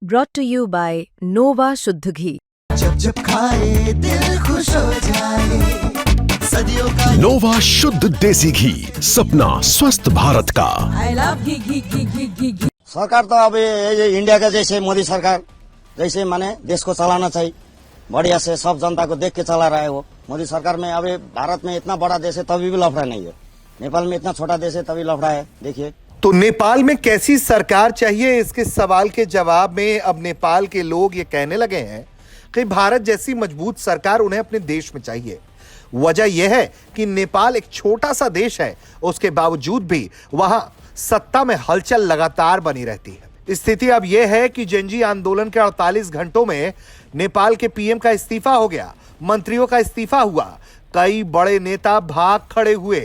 brought to you by Nova शुद्ध घी। जब जब खाए दिल खुश हो जाए, सदियों का नोवा शुद्ध देसी घी, सपना स्वस्थ भारत का। I love घी घी घी घी घी घी। सरकार तो अब ये इंडिया का जैसे मोदी सरकार जैसे माने देश को चलाना चाहिए, बढ़िया से सब जनता को देख के चला रहा है वो मोदी सरकार में। अभी भारत में इतना बड़ा देश है तभी भी लफड़ा नहीं है, नेपाल में इतना छोटा देश है तभी लफड़ा है। देखिए तो नेपाल में कैसी सरकार चाहिए, इसके सवाल के जवाब में अब नेपाल के लोग ये कहने लगे हैं कि भारत जैसी मजबूत सरकार उन्हें अपने देश में चाहिए। वजह यह है कि नेपाल एक छोटा सा देश है, उसके बावजूद भी वहां सत्ता में हलचल लगातार बनी रहती है। स्थिति अब यह है कि जेनजी आंदोलन के 48 घंटों में नेपाल के पीएम का इस्तीफा हो गया, मंत्रियों का इस्तीफा हुआ, कई बड़े नेता भाग खड़े हुए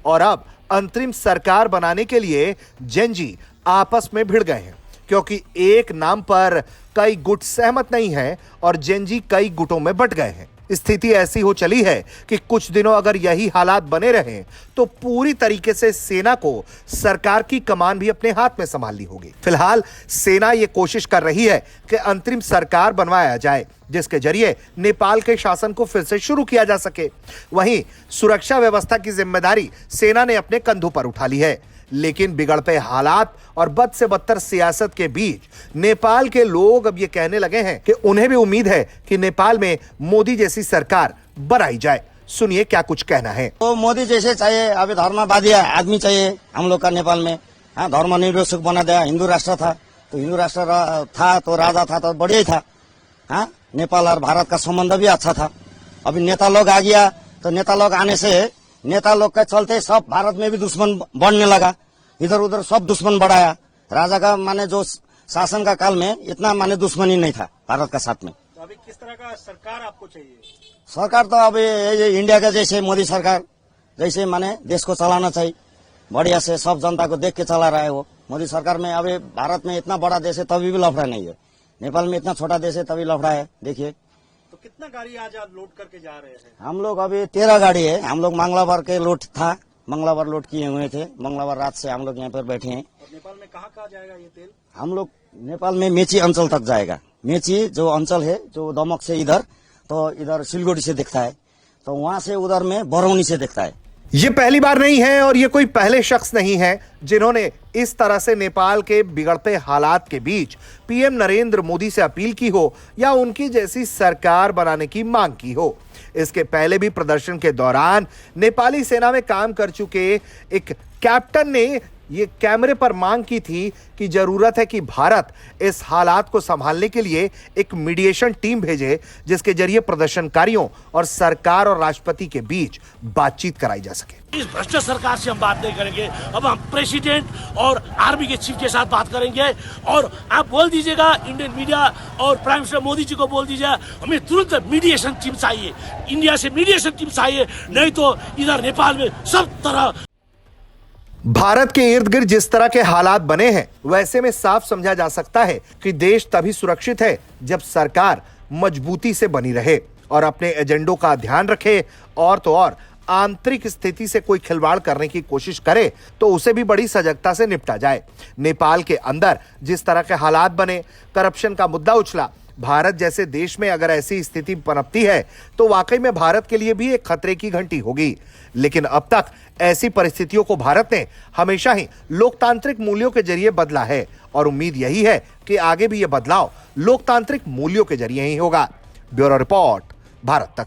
और अब अंतरिम सरकार बनाने के लिए जेनजी आपस में भिड़ गए हैं, क्योंकि एक नाम पर कई गुट सहमत नहीं हैं और जेनजी कई गुटों में बंट गए हैं। स्थिति ऐसी हो चली है कि कुछ दिनों अगर यही हालात बने रहे तो पूरी तरीके से सेना को सरकार की कमान भी अपने हाथ में संभालनी होगी। फिलहाल सेना ये कोशिश कर रही है कि अंतरिम सरकार बनवाया जाए, जिसके जरिए नेपाल के शासन को फिर से शुरू किया जा सके। वहीं सुरक्षा व्यवस्था की जिम्मेदारी सेना ने अपने कंधों पर उठा ली है, लेकिन बिगड़ते हालात और बद से बदतर सियासत के बीच नेपाल के लोग अब ये कहने लगे हैं कि उन्हें भी उम्मीद है कि नेपाल में मोदी जैसी सरकार बनाई जाए। सुनिए क्या कुछ कहना है। तो मोदी जैसे चाहिए, अभी धर्मवादी आदमी चाहिए हम लोग का नेपाल में। हाँ, धर्मनिरपेक्ष बना दिया। हिंदू राष्ट्र था तो हिंदू राष्ट्र था तो राजा था तो बढ़िया ही था। हाँ, नेपाल और भारत का संबंध भी अच्छा था। अभी नेता लोग आ गया तो नेता लोग आने से नेता लोग के चलते सब भारत में भी दुश्मन बढ़ने लगा, इधर उधर सब दुश्मन बढ़ाया। राजा का माने जो शासन का काल में इतना माने दुश्मनी नहीं था भारत का साथ में। तो अभी किस तरह का सरकार आपको चाहिए? सरकार तो अब ये इंडिया का जैसे मोदी सरकार जैसे माने देश को चलाना चाहिए, बढ़िया से सब जनता को देख के चला रहा है वो मोदी सरकार में। अभी भारत में इतना बड़ा देश है तभी भी लफड़ा नहीं है, नेपाल में इतना छोटा देश है तभी लफड़ा है। देखिए तो कितना गाड़ी आज आप लोड करके जा रहे हैं? हम लोग अभी 13 गाड़ी है। हम लोग मंगलावार के लोड था, मंगलावार लोड किए हुए थे। मंगलावार रात से हम लोग यहाँ पर बैठे हैं। और नेपाल में कहाँ जाएगा ये तेल? हम लोग नेपाल में मेची अंचल तक जाएगा। मेची जो अंचल है जो दमक से इधर तो इधर सिलगुड़ी से दिखता है, तो वहां से उधर में बरौनी से दिखता है। ये पहली बार नहीं है और ये कोई पहले शख्स नहीं है जिन्होंने इस तरह से नेपाल के बिगड़ते हालात के बीच पीएम नरेंद्र मोदी से अपील की हो या उनकी जैसी सरकार बनाने की मांग की हो। इसके पहले भी प्रदर्शन के दौरान नेपाली सेना में काम कर चुके एक कैप्टन ने ये कैमरे पर मांग की थी कि जरूरत है कि भारत इस हालात को संभालने के लिए एक मीडिएशन टीम भेजे, जिसके जरिए प्रदर्शनकारियों और सरकार और राष्ट्रपति के बीच बातचीत कराई जा सके। इस भ्रष्ट सरकार से हम बात नहीं करेंगे, अब हम प्रेसिडेंट और आर्मी के चीफ के साथ बात करेंगे। और आप बोल दीजिएगा इंडियन मीडिया और प्राइम मिनिस्टर मोदी जी को बोल दीजिए हमें तुरंत मीडिएशन टीम चाहिए, इंडिया से मीडिएशन टीम चाहिए, नहीं तो इधर नेपाल में सब तरह। भारत के इर्द गिर्द जिस तरह के हालात बने हैं, वैसे में साफ समझा जा सकता है कि देश तभी सुरक्षित है जब सरकार मजबूती से बनी रहे और अपने एजेंडों का ध्यान रखे, और तो और आंतरिक स्थिति से कोई खिलवाड़ करने की कोशिश करे तो उसे भी बड़ी सजगता से निपटा जाए। नेपाल के अंदर जिस तरह के हालात बने, करप्शन का मुद्दा उछला, भारत जैसे देश में अगर ऐसी स्थिति पनपती है तो वाकई में भारत के लिए भी एक खतरे की घंटी होगी। लेकिन अब तक ऐसी परिस्थितियों को भारत ने हमेशा ही लोकतांत्रिक मूल्यों के जरिए बदला है और उम्मीद यही है कि आगे भी यह बदलाव लोकतांत्रिक मूल्यों के जरिए ही होगा। ब्यूरो रिपोर्ट, भारत तक।